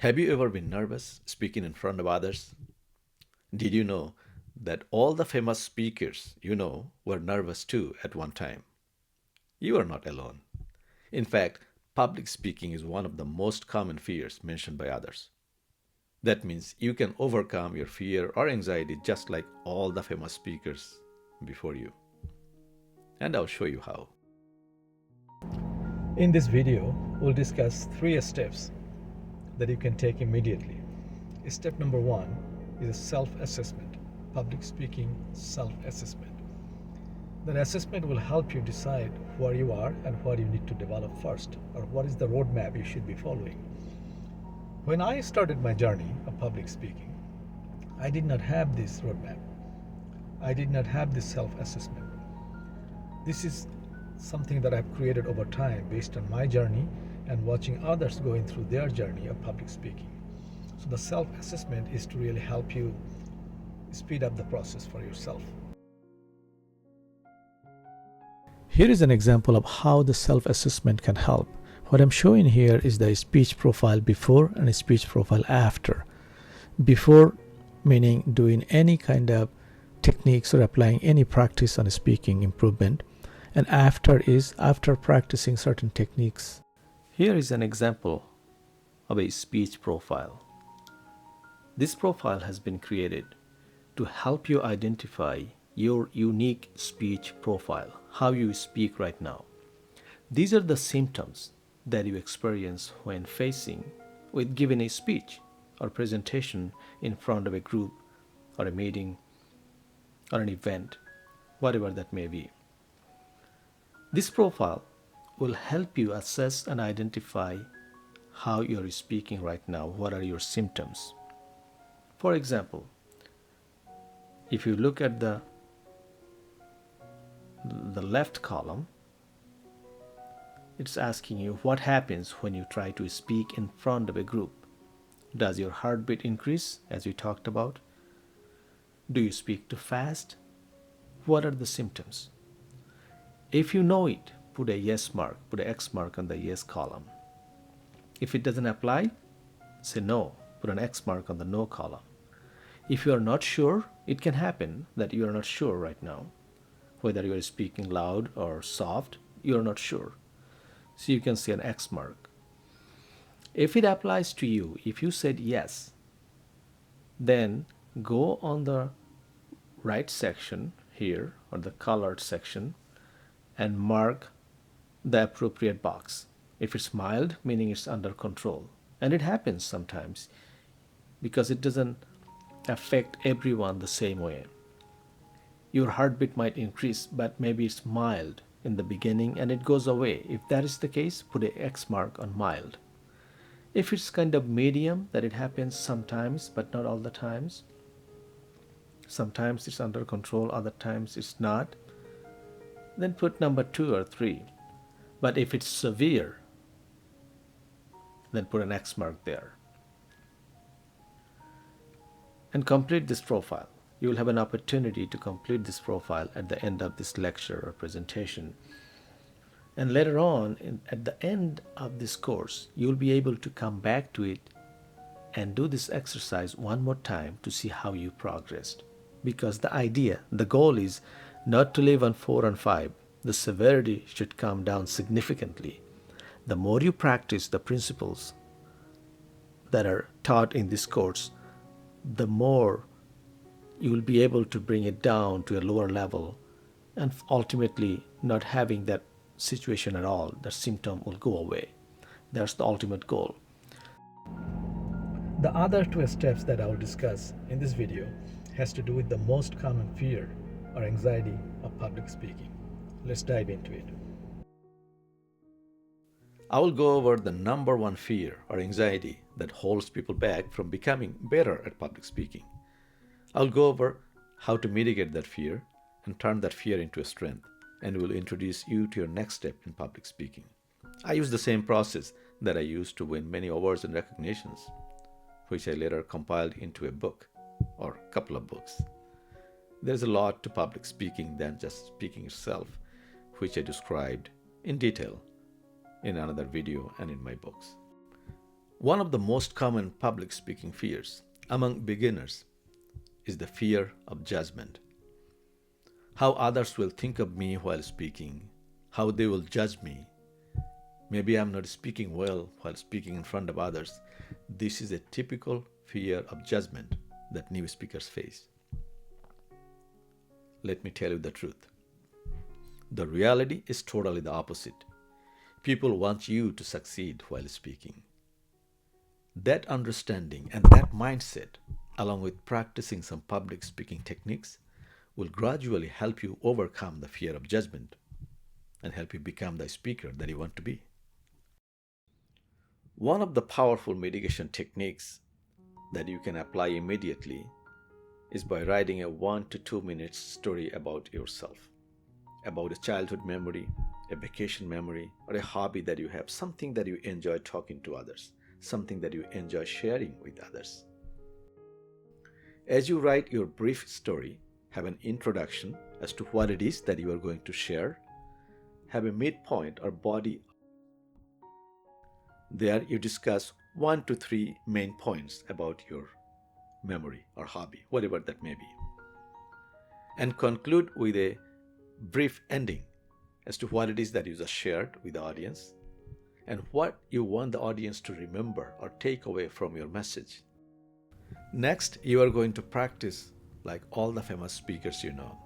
Have you ever been nervous speaking in front of others? Did you know that all the famous speakers were nervous too at one time? You are not alone. In fact, public speaking is one of the most common fears mentioned by others. That means you can overcome your fear or anxiety just like all the famous speakers before you. And I'll show you how. In this video, we'll discuss three steps that you can take immediately. Step number one is a self-assessment, public speaking self-assessment. That assessment will help you decide where you are and what you need to develop first, or what is the roadmap you should be following. When I started my journey of public speaking, I did not have this roadmap. I did not have this self-assessment. This is something that I've created over time based on my journey and watching others going through their journey of public speaking. So the self-assessment is to really help you speed up the process for yourself. Here is an example of how the self-assessment can help. What I'm showing here is the speech profile before and a speech profile after. Before meaning doing any kind of techniques or applying any practice on speaking improvement, and after is after practicing certain techniques. Here is an example of a speech profile. This profile has been created to help you identify your unique speech profile, how you speak right now. These are the symptoms that you experience when facing with giving a speech or presentation in front of a group or a meeting or an event, whatever that may be. This profile will help you assess and identify how you're speaking right now, what are your symptoms. For example, if you look at the left column, it's asking you what happens when you try to speak in front of a group. Does your heartbeat increase, as we talked about? Do you speak too fast? What are the symptoms? If you know it, put a yes mark, put an X mark on the yes column. If it doesn't apply, say no, put an X mark on the no column. If you are not sure, it can happen that you are not sure right now. Whether you are speaking loud or soft, you are not sure. So you can see an X mark. If it applies to you, if you said yes, then go on the right section here, or the colored section, and mark the appropriate box. If it's mild, meaning it's under control. And it happens sometimes because it doesn't affect everyone the same way. Your heartbeat might increase, but maybe it's mild in the beginning and it goes away. If that is the case, put an X mark on mild. If it's kind of medium, that it happens sometimes, but not all the times. Sometimes it's under control, other times it's not. Then put number 2 or 3. But if it's severe, then put an X mark there. And complete this profile. You will have an opportunity to complete this profile at the end of this lecture or presentation. And later on, at the end of this course, you will be able to come back to it and do this exercise one more time to see how you progressed. Because the goal is not to live on 4 and 5. The severity should come down significantly. The more you practice the principles that are taught in this course, the more you will be able to bring it down to a lower level and ultimately not having that situation at all. The symptom will go away. That's the ultimate goal. The other two steps that I will discuss in this video has to do with the most common fear or anxiety of public speaking. Let's dive into it. I will go over the number one fear or anxiety that holds people back from becoming better at public speaking. I'll go over how to mitigate that fear and turn that fear into a strength, and will introduce you to your next step in public speaking. I use the same process that I used to win many awards and recognitions, which I later compiled into a book or a couple of books. There's a lot to public speaking than just speaking itself, which I described in detail in another video and in my books. One of the most common public speaking fears among beginners is the fear of judgment. How others will think of me while speaking, how they will judge me. Maybe I'm not speaking well while speaking in front of others. This is a typical fear of judgment that new speakers face. Let me tell you the truth. The reality is totally the opposite. People want you to succeed while speaking. That understanding and that mindset, along with practicing some public speaking techniques, will gradually help you overcome the fear of judgment and help you become the speaker that you want to be. One of the powerful mitigation techniques that you can apply immediately is by writing a 1 to 2 minute story about yourself, about a childhood memory, a vacation memory, or a hobby that you have, something that you enjoy talking to others, something that you enjoy sharing with others. As you write your brief story, have an introduction as to what it is that you are going to share, have a midpoint or body. There you discuss 1 to 3 main points about your memory or hobby, whatever that may be, and conclude with a brief ending as to what it is that you just shared with the audience and what you want the audience to remember or take away from your message. Next, you are going to practice like all the famous speakers you know.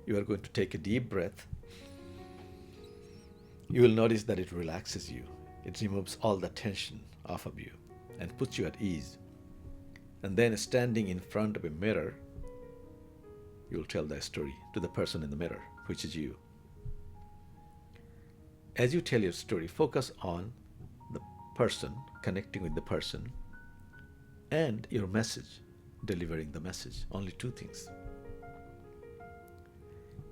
You are going to take a deep breath. You will notice that it relaxes you. It removes all the tension off of you and puts you at ease. And then, standing in front of a mirror, you will tell the story to the person in the mirror, which is you. As you tell your story, focus on the person, connecting with the person, and your message, delivering the message. Only two things.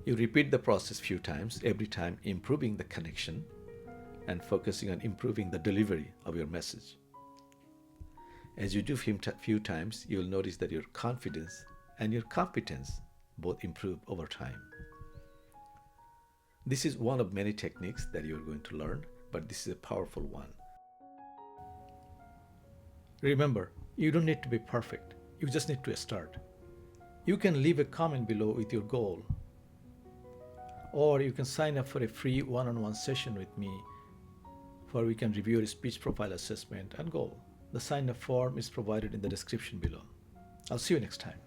You repeat the process few times, every time improving the connection and focusing on improving the delivery of your message. As you do few times, you will notice that your confidence and your competence both improve over time. This is one of many techniques that you are going to learn, but this is a powerful one. Remember, you don't need to be perfect. You just need to start. You can leave a comment below with your goal, or you can sign up for a free one-on-one session with me where we can review your speech profile assessment and goal. The sign-up form is provided in the description below. I'll see you next time.